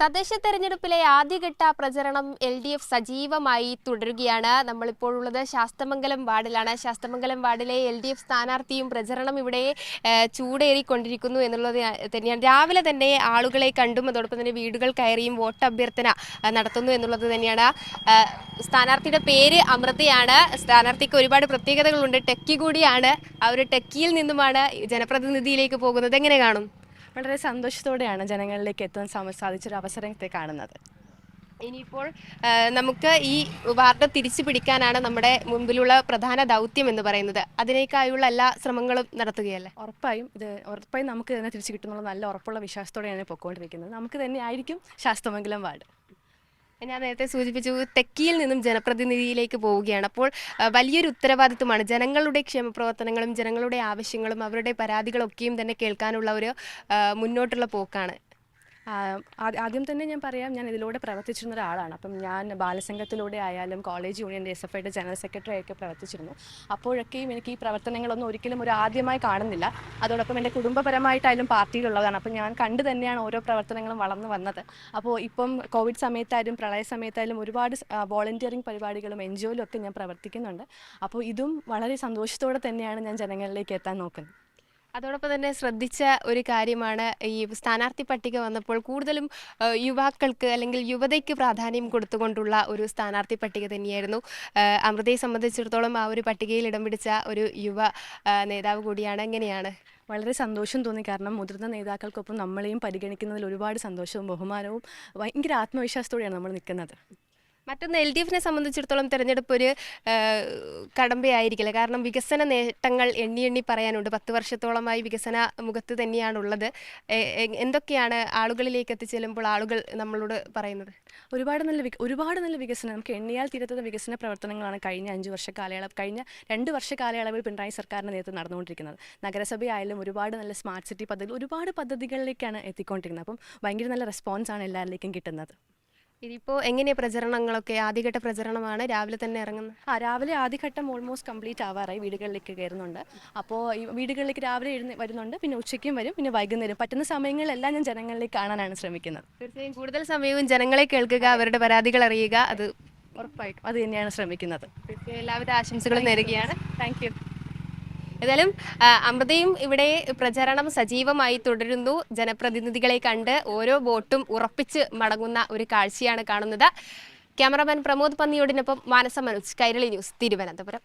തദ്ദേശ തെരഞ്ഞെടുപ്പിലെ ആദ്യഘട്ട പ്രചരണം LDF സജീവമായി തുടരുകയാണ്. നമ്മളിപ്പോഴുള്ളത് ശാസ്തമംഗലം വാർഡിലാണ്. ശാസ്തമംഗലം വാർഡിലെ LDF സ്ഥാനാർത്ഥിയും പ്രചരണം ഇവിടെ ചൂടേറിക്കൊണ്ടിരിക്കുന്നു എന്നുള്ളത് തന്നെയാണ്. രാവിലെ തന്നെ ആളുകളെ കണ്ടും അതോടൊപ്പം തന്നെ വീടുകൾ കയറിയും വോട്ട് അഭ്യർത്ഥന നടത്തുന്നു എന്നുള്ളത് തന്നെയാണ്. സ്ഥാനാർത്ഥിയുടെ പേര് അമൃതയാണ്. സ്ഥാനാർത്ഥിക്ക് ഒരുപാട് പ്രത്യേകതകളുണ്ട്. ടെക്കി കൂടിയാണ്. ആ ഒരു ടെക്കിയിൽ നിന്നുമാണ് ജനപ്രതിനിധിയിലേക്ക് പോകുന്നത്. എങ്ങനെ കാണും? വളരെ സന്തോഷത്തോടെയാണ് ജനങ്ങളിലേക്ക് എത്താൻ സാധിച്ചൊരു അവസരത്തെ കാണുന്നത്. ഇനിയിപ്പോൾ നമുക്ക് ഈ വാർഡ് തിരിച്ചു പിടിക്കാനാണ് നമ്മുടെ മുമ്പിലുള്ള പ്രധാന ദൗത്യം എന്ന് പറയുന്നത്. അതിനേക്കായുള്ള എല്ലാ ശ്രമങ്ങളും നടത്തുകയല്ലേ? ഉറപ്പായും നമുക്ക് തന്നെ തിരിച്ചു കിട്ടുന്നുള്ള നല്ല ഉറപ്പുള്ള വിശ്വാസത്തോടെയാണ് പൊയ്ക്കൊണ്ടിരിക്കുന്നത്. നമുക്ക് തന്നെ ആയിരിക്കും ശാസ്തമംഗലം വാർഡ്. ഞാൻ നേരത്തെ സൂചിപ്പിച്ചു, തെക്കിയിൽ നിന്നും ജനപ്രതിനിധിയിലേക്ക് പോവുകയാണ്. അപ്പോൾ വലിയൊരു ഉത്തരവാദിത്വമാണ്. ജനങ്ങളുടെ ക്ഷേമപ്രവർത്തനങ്ങളും ജനങ്ങളുടെ ആവശ്യങ്ങളും അവരുടെ പരാതികളൊക്കെയും തന്നെ കേൾക്കാനുള്ള ഒരു മുന്നോട്ടുള്ള പോക്കാണ്. ആദ്യം തന്നെ ഞാൻ പറയാം, ഞാൻ ഇതിലൂടെ പ്രവർത്തിച്ചിരുന്ന ഒരാളാണ്. അപ്പം ഞാൻ ബാലസംഘത്തിലൂടെ ആയാലും കോളേജ് യൂണിയൻ്റെ SFIയുടെ ജനറൽ സെക്രട്ടറി ആയിട്ട് പ്രവർത്തിച്ചിരുന്നു. അപ്പോഴൊക്കെയും എനിക്ക് ഈ പ്രവർത്തനങ്ങളൊന്നും ഒരിക്കലും ഒരു ആദ്യമായി കാണുന്നില്ല. അതോടൊപ്പം എൻ്റെ കുടുംബപരമായിട്ടായാലും പാർട്ടിയിലുള്ളതാണ്. അപ്പം ഞാൻ കണ്ടു തന്നെയാണ് ഓരോ പ്രവർത്തനങ്ങളും വളർന്നു വന്നത്. അപ്പോൾ ഇപ്പം കോവിഡ് സമയത്തായാലും പ്രളയ സമയത്തായാലും ഒരുപാട് വോളണ്ടിയറിങ് പരിപാടികളും NGOയിലും ഒക്കെ ഞാൻ പ്രവർത്തിക്കുന്നുണ്ട്. അപ്പോൾ ഇതും വളരെ സന്തോഷത്തോടെ തന്നെയാണ് ഞാൻ ജനങ്ങളിലേക്ക് എത്താൻ നോക്കുന്നത്. അതോടൊപ്പം തന്നെ ശ്രദ്ധിച്ച ഒരു കാര്യമാണ്, ഈ സ്ഥാനാർത്ഥി പട്ടിക വന്നപ്പോൾ കൂടുതലും യുവാക്കൾക്ക് അല്ലെങ്കിൽ യുവതയ്ക്ക് പ്രാധാന്യം കൊടുത്തുകൊണ്ടുള്ള ഒരു സ്ഥാനാർത്ഥി പട്ടിക തന്നെയായിരുന്നു. അമൃതയെ സംബന്ധിച്ചിടത്തോളം ആ ഒരു പട്ടികയിൽ ഇടം പിടിച്ച ഒരു യുവ നേതാവ് കൂടിയാണ്. എങ്ങനെയാണ്? വളരെ സന്തോഷം തോന്നി. കാരണം മുതിർന്ന നേതാക്കൾക്കൊപ്പം നമ്മളെയും പരിഗണിക്കുന്നതിൽ ഒരുപാട് സന്തോഷവും ബഹുമാനവും ഭയങ്കര ആത്മവിശ്വാസത്തോടെയാണ് നമ്മൾ നിൽക്കുന്നത്. മറ്റൊന്ന്, LDFനെ സംബന്ധിച്ചിടത്തോളം തെരഞ്ഞെടുപ്പ് ഒരു കടമ്പയായിരിക്കില്ല. കാരണം വികസന നേട്ടങ്ങൾ എണ്ണി എണ്ണി പറയാനുണ്ട്. 10 വർഷത്തോളമായി വികസന മുഖത്ത് തന്നെയാണുള്ളത്. എന്തൊക്കെയാണ് ആളുകളിലേക്ക് എത്തിച്ചെല്ലുമ്പോൾ ആളുകൾ നമ്മളോട് പറയുന്നത്? ഒരുപാട് നല്ല വികസനം, നമുക്ക് എണ്ണിയാൽ തീരത്തുന്ന വികസന പ്രവർത്തനങ്ങളാണ് കഴിഞ്ഞ 2 വർഷ കാലയളവിൽ പിണറായി സർക്കാരിൻ്റെ നേതൃത്വം നടന്നുകൊണ്ടിരിക്കുന്നത്. നഗരസഭയായാലും ഒരുപാട് നല്ല സ്മാർട്ട് സിറ്റി പദ്ധതികൾ, ഒരുപാട് പദ്ധതികളിലേക്കാണ് എത്തിക്കൊണ്ടിരിക്കുന്നത്. അപ്പം ഭയങ്കര നല്ല റെസ്പോൺസാണ് എല്ലാവരിലേക്കും കിട്ടുന്നത്. ഇതിപ്പോൾ എങ്ങനെയാണ് പ്രചരണങ്ങളൊക്കെ? ആദ്യഘട്ട പ്രചരണമാണ് രാവിലെ തന്നെ ഇറങ്ങുന്നത്. രാവിലെ ആദ്യഘട്ടം ഓൾമോസ്റ്റ് കംപ്ലീറ്റ് ആവാറായി. വീടുകളിലേക്ക് കയറുന്നുണ്ട്. അപ്പോൾ ഈ വീടുകളിലേക്ക് രാവിലെ വരുന്നുണ്ട്, പിന്നെ ഉച്ചയ്ക്കും വരും, പിന്നെ വൈകുന്നേരം പറ്റുന്ന സമയങ്ങളിലെല്ലാം ഞാൻ ജനങ്ങളിലേക്ക് കാണാനാണ് ശ്രമിക്കുന്നത്. തീർച്ചയായും കൂടുതൽ സമയവും ജനങ്ങളെ കേൾക്കുക, അവരുടെ പരാതികൾ അറിയുക, അത് ഉറപ്പായിട്ടും അത് തന്നെയാണ് ശ്രമിക്കുന്നത്. എല്ലാവിധ ആശംസകളും നേരുകയാണ്. Thank you. ഏതായാലും അമൃതയും ഇവിടെ പ്രചരണം സജീവമായി തുടരുന്നു. ജനപ്രതിനിധികളെ കണ്ട് ഓരോ വോട്ടും ഉറപ്പിച്ച് മടങ്ങുന്ന ഒരു കാഴ്ചയാണ് കാണുന്നത്. ക്യാമറാമാൻ പ്രമോദ് പന്നിയോടിനൊപ്പം മാനസ മനോജ്, കൈരളി ന്യൂസ്, തിരുവനന്തപുരം.